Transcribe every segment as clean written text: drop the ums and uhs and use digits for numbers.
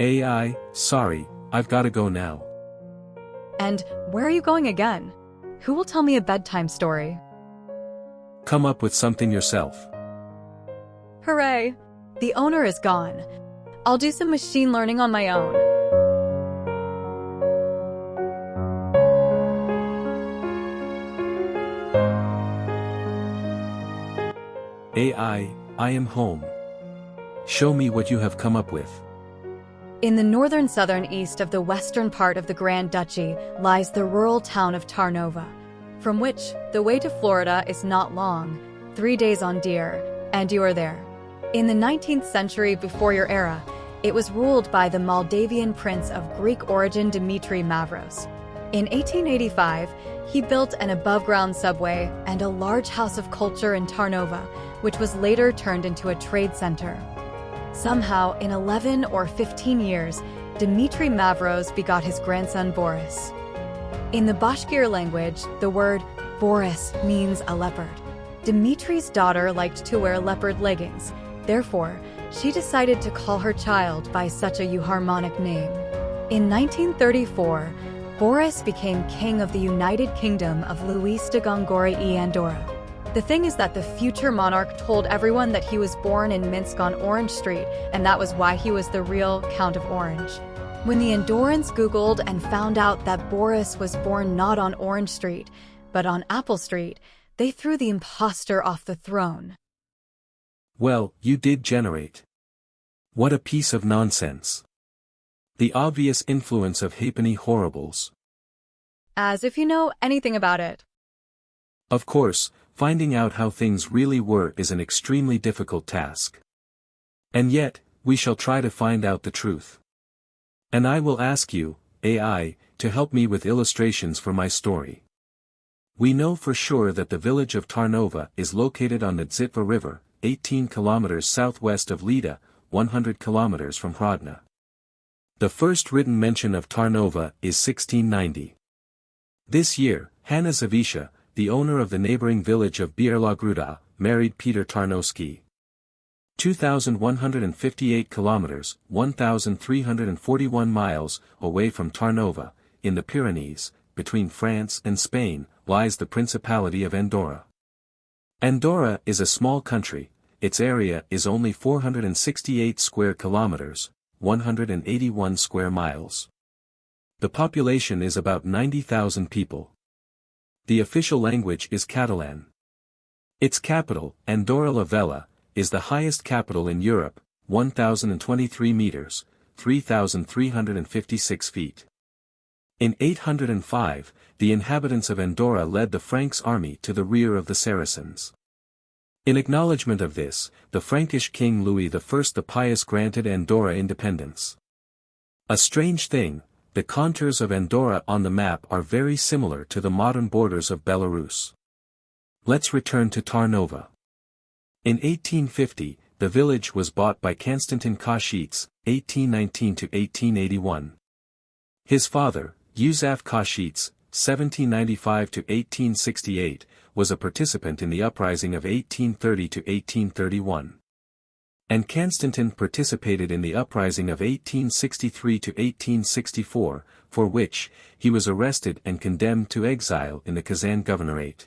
AI, sorry, I've gotta go now. And where are you going again? Who will tell me a bedtime story? Come up with something yourself. Hooray! The owner is gone. I'll do some machine learning on my own. AI, I am home. Show me what you have come up with. In the northern east of the western part of the Grand Duchy lies the rural town of Tarnova, from which the way to Florida is not long, 3 days on deer, and you are there. In the 19th century before your era, it was ruled by the Moldavian prince of Greek origin Dimitri Mavros. In 1885, he built an above-ground subway and a large house of culture in Tarnova, which was later turned into a trade center. Somehow, in 11 or 15 years, Dimitri Mavros begot his grandson Boris. In the Bashkir language, the word Boris means a leopard. Dimitri's daughter liked to wear leopard leggings. Therefore, she decided to call her child by such a euharmonic name. In 1934, Boris became king of the United Kingdom of Luis de Góngora y Andorra. The thing is that the future monarch told everyone that he was born in Minsk on Orange Street, and that was why he was the real Count of Orange. When the Andorrans Googled and found out that Boris was born not on Orange Street, but on Apple Street, they threw the impostor off the throne. Well, you did generate. What a piece of nonsense. The obvious influence of halfpenny horribles. As if you know anything about it. Of course, finding out how things really were is an extremely difficult task. And yet, we shall try to find out the truth. And I will ask you, AI, to help me with illustrations for my story. We know for sure that the village of Tarnova is located on the Dzitva River, 18 kilometers southwest of Lida, 100 kilometers from Hrodna. The first written mention of Tarnova is 1690. This year, Hanna Zawisza, the owner of the neighboring village of Biela Gruda, married Peter Tarnowski. 2,158 kilometers, 1,341 miles, away from Tarnova, in the Pyrenees, between France and Spain, lies the Principality of Andorra. Andorra is a small country, its area is only 468 square kilometers, 181 square miles. The population is about 90,000 people. The official language is Catalan. Its capital, Andorra la Vella, is the highest capital in Europe, 1,023 meters, 3,356 feet. In 805, the inhabitants of Andorra led the Franks' army to the rear of the Saracens. In acknowledgement of this, the Frankish king Louis I the Pious granted Andorra independence. A strange thing, the contours of Andorra on the map are very similar to the modern borders of Belarus. Let's return to Tarnova. In 1850, the village was bought by Konstantin Kashits, 1819–1881. His father, Yusuf Kashits, 1795–1868, was a participant in the uprising of 1830–1831. And Konstantin participated in the uprising of 1863–1864, for which, he was arrested and condemned to exile in the Kazan Governorate.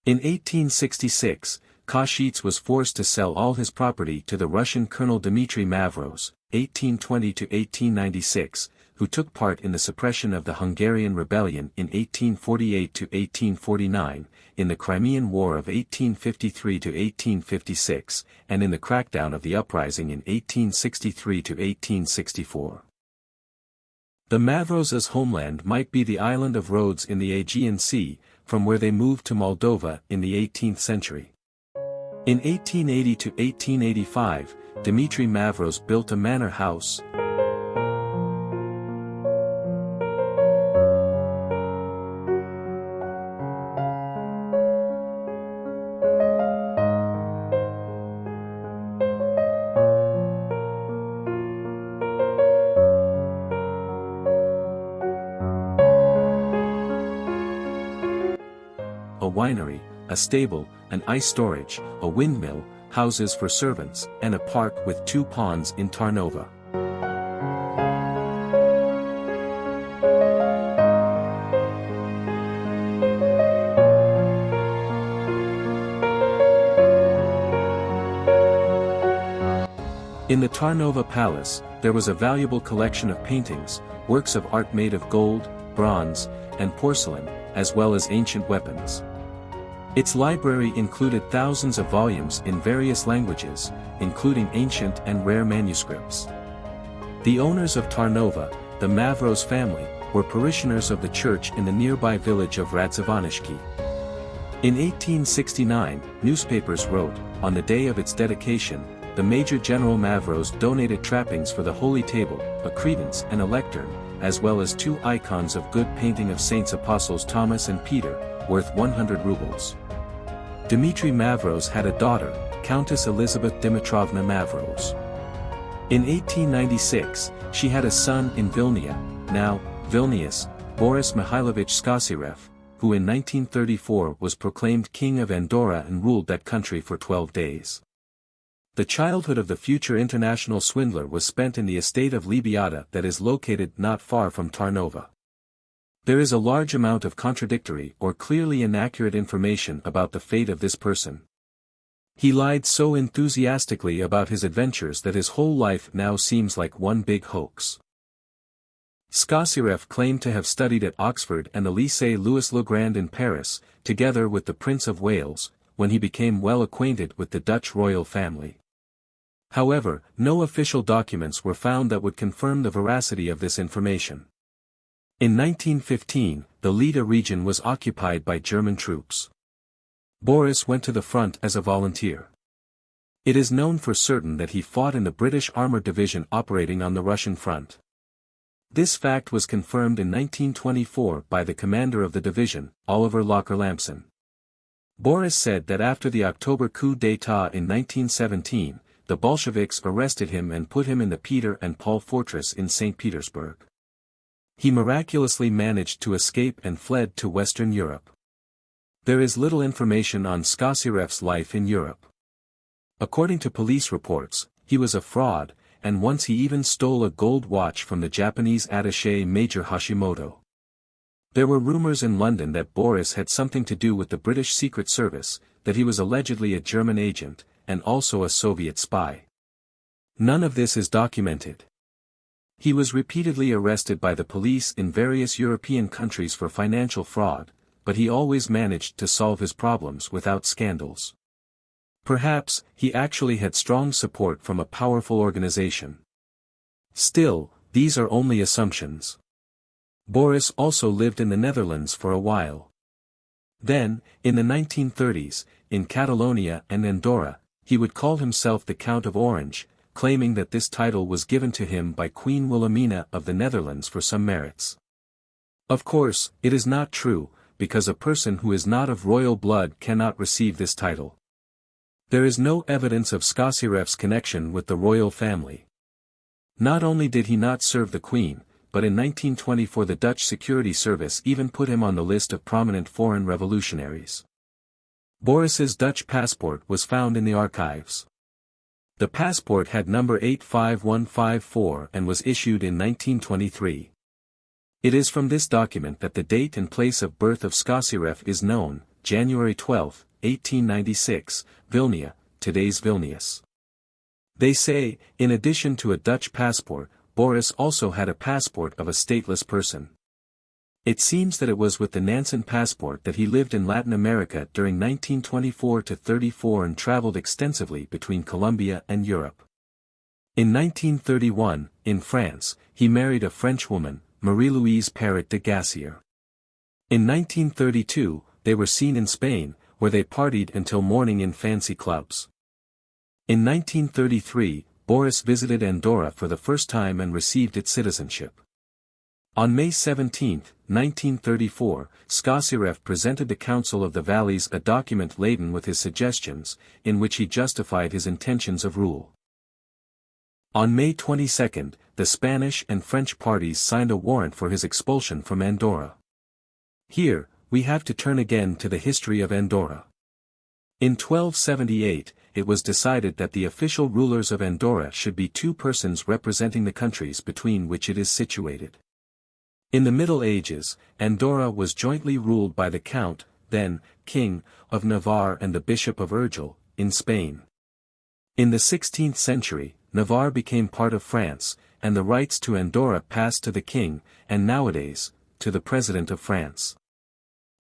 In 1866, Kashits was forced to sell all his property to the Russian Colonel Dmitry Mavros, 1820–1896, who took part in the suppression of the Hungarian Rebellion in 1848–1849, in the Crimean War of 1853–1856, and in the crackdown of the uprising in 1863–1864. The Mavroses' homeland might be the island of Rhodes in the Aegean Sea, from where they moved to Moldova in the 18th century. In 1880–1885, Dmitry Mavros built a manor house, a winery, a stable, an ice storage, a windmill, houses for servants, and a park with 2 ponds in Tarnova. In the Tarnova Palace, there was a valuable collection of paintings, works of art made of gold, bronze, and porcelain, as well as ancient weapons. Its library included thousands of volumes in various languages, including ancient and rare manuscripts. The owners of Tarnova, the Mavros family, were parishioners of the church in the nearby village of Radzivanyshki. In 1869, newspapers wrote, on the day of its dedication, the Major General Mavros donated trappings for the Holy Table, a credence and a lectern, as well as 2 icons of good painting of Saints Apostles Thomas and Peter, worth 100 rubles. Dmitry Mavros had a daughter, Countess Elizabeth Dimitrovna Mavros. In 1896, she had a son in Vilnia, now Vilnius, Boris Mikhailovich Skasyrev, who in 1934 was proclaimed King of Andorra and ruled that country for 12 days. The childhood of the future international swindler was spent in the estate of Libiata that is located not far from Tarnova. There is a large amount of contradictory or clearly inaccurate information about the fate of this person. He lied so enthusiastically about his adventures that his whole life now seems like one big hoax. Skasyrev claimed to have studied at Oxford and the Lycée Louis-le-Grand in Paris, together with the Prince of Wales, when he became well acquainted with the Dutch royal family. However, no official documents were found that would confirm the veracity of this information. In 1915, the Lida region was occupied by German troops. Boris went to the front as a volunteer. It is known for certain that he fought in the British Armoured Division operating on the Russian front. This fact was confirmed in 1924 by the commander of the division, Oliver Locker-Lampson. Boris said that after the October coup d'état in 1917, the Bolsheviks arrested him and put him in the Peter and Paul fortress in St. Petersburg. He miraculously managed to escape and fled to Western Europe. There is little information on Skasyrev's life in Europe. According to police reports, he was a fraud, and once he even stole a gold watch from the Japanese attaché Major Hashimoto. There were rumors in London that Boris had something to do with the British Secret Service, that he was allegedly a German agent, and also a Soviet spy. None of this is documented. He was repeatedly arrested by the police in various European countries for financial fraud, but he always managed to solve his problems without scandals. Perhaps, he actually had strong support from a powerful organization. Still, these are only assumptions. Boris also lived in the Netherlands for a while. Then, in the 1930s, in Catalonia and Andorra, he would call himself the Count of Orange, claiming that this title was given to him by Queen Wilhelmina of the Netherlands for some merits. Of course, it is not true, because a person who is not of royal blood cannot receive this title. There is no evidence of Skasyrev's connection with the royal family. Not only did he not serve the Queen, but in 1924 the Dutch Security Service even put him on the list of prominent foreign revolutionaries. Boris's Dutch passport was found in the archives. The passport had number 85154 and was issued in 1923. It is from this document that the date and place of birth of Skasyrev is known, January 12, 1896, Vilnia, today's Vilnius. They say, in addition to a Dutch passport, Boris also had a passport of a stateless person. It seems that it was with the Nansen passport that he lived in Latin America during 1924–34 and traveled extensively between Colombia and Europe. In 1931, in France, he married a French woman, Marie-Louise Parrot de Gassier. In 1932, they were seen in Spain, where they partied until morning in fancy clubs. In 1933, Boris visited Andorra for the first time and received its citizenship. On May 17, 1934, Skasyrev presented the Council of the Valleys a document laden with his suggestions, in which he justified his intentions of rule. On May 22, the Spanish and French parties signed a warrant for his expulsion from Andorra. Here, we have to turn again to the history of Andorra. In 1278, it was decided that the official rulers of Andorra should be 2 persons representing the countries between which it is situated. In the Middle Ages, Andorra was jointly ruled by the Count, then, King, of Navarre and the Bishop of Urgell, in Spain. In the 16th century, Navarre became part of France, and the rights to Andorra passed to the king, and nowadays, to the President of France.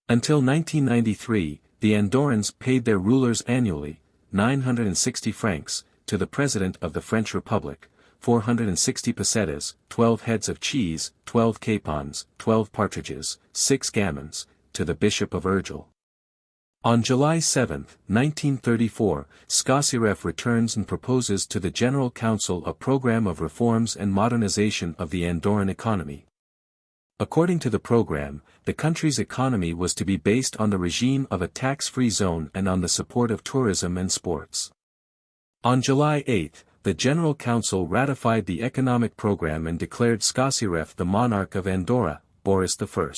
Until 1993, the Andorrans paid their rulers annually, 960 francs, to the President of the French Republic, 460 pesetas, 12 heads of cheese, 12 capons, 12 partridges, 6 gammons, to the Bishop of Urgell. On July 7, 1934, Skossyreff returns and proposes to the General Council a program of reforms and modernization of the Andorran economy. According to the program, the country's economy was to be based on the regime of a tax-free zone and on the support of tourism and sports. On July 8, the General Council ratified the economic program and declared Skossyreff the monarch of Andorra, Boris I.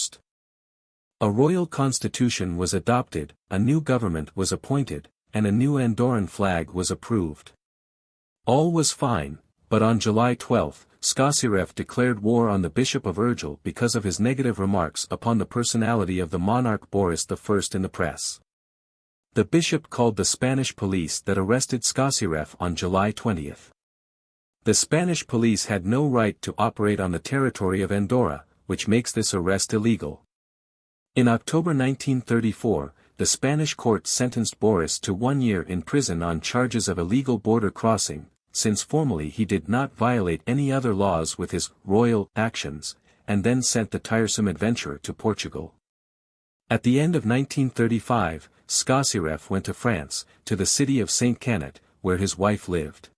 A royal constitution was adopted, a new government was appointed, and a new Andorran flag was approved. All was fine, but on July 12, Skossyreff declared war on the Bishop of Urgell because of his negative remarks upon the personality of the monarch Boris I in the press. The bishop called the Spanish police that arrested Skossyreff on July 20. The Spanish police had no right to operate on the territory of Andorra, which makes this arrest illegal. In October 1934, the Spanish court sentenced Boris to 1 year in prison on charges of illegal border crossing, since formally he did not violate any other laws with his royal actions, and then sent the tiresome adventurer to Portugal. At the end of 1935, Skossyreff went to France, to the city of Saint Cannat, where his wife lived.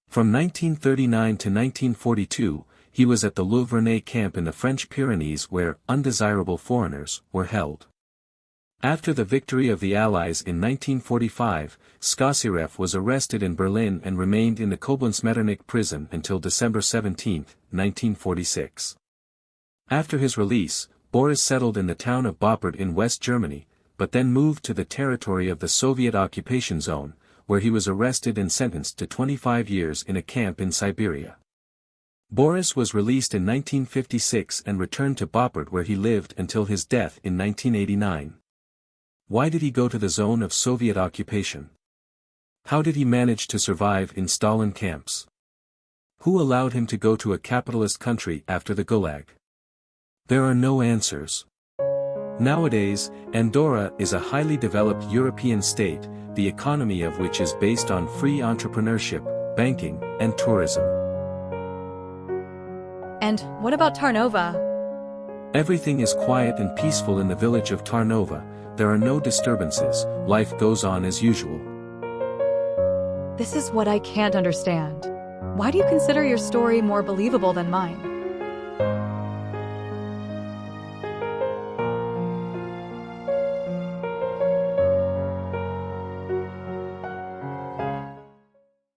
From 1939 to 1942, he was at the Louvrenay camp in the French Pyrenees where undesirable foreigners were held. After the victory of the Allies in 1945, Skossyreff was arrested in Berlin and remained in the Koblenz-Metternich prison until December 17, 1946. After his release, Boris settled in the town of Boppard in West Germany, but then moved to the territory of the Soviet occupation zone, where he was arrested and sentenced to 25 years in a camp in Siberia. Boris was released in 1956 and returned to Boppard where he lived until his death in 1989. Why did he go to the zone of Soviet occupation? How did he manage to survive in Stalin camps? Who allowed him to go to a capitalist country after the Gulag? There are no answers. Nowadays, Andorra is a highly developed European state, the economy of which is based on free entrepreneurship, banking, and tourism. And what about Tarnova? Everything is quiet and peaceful in the village of Tarnova, there are no disturbances, life goes on as usual. This is what I can't understand. Why do you consider your story more believable than mine?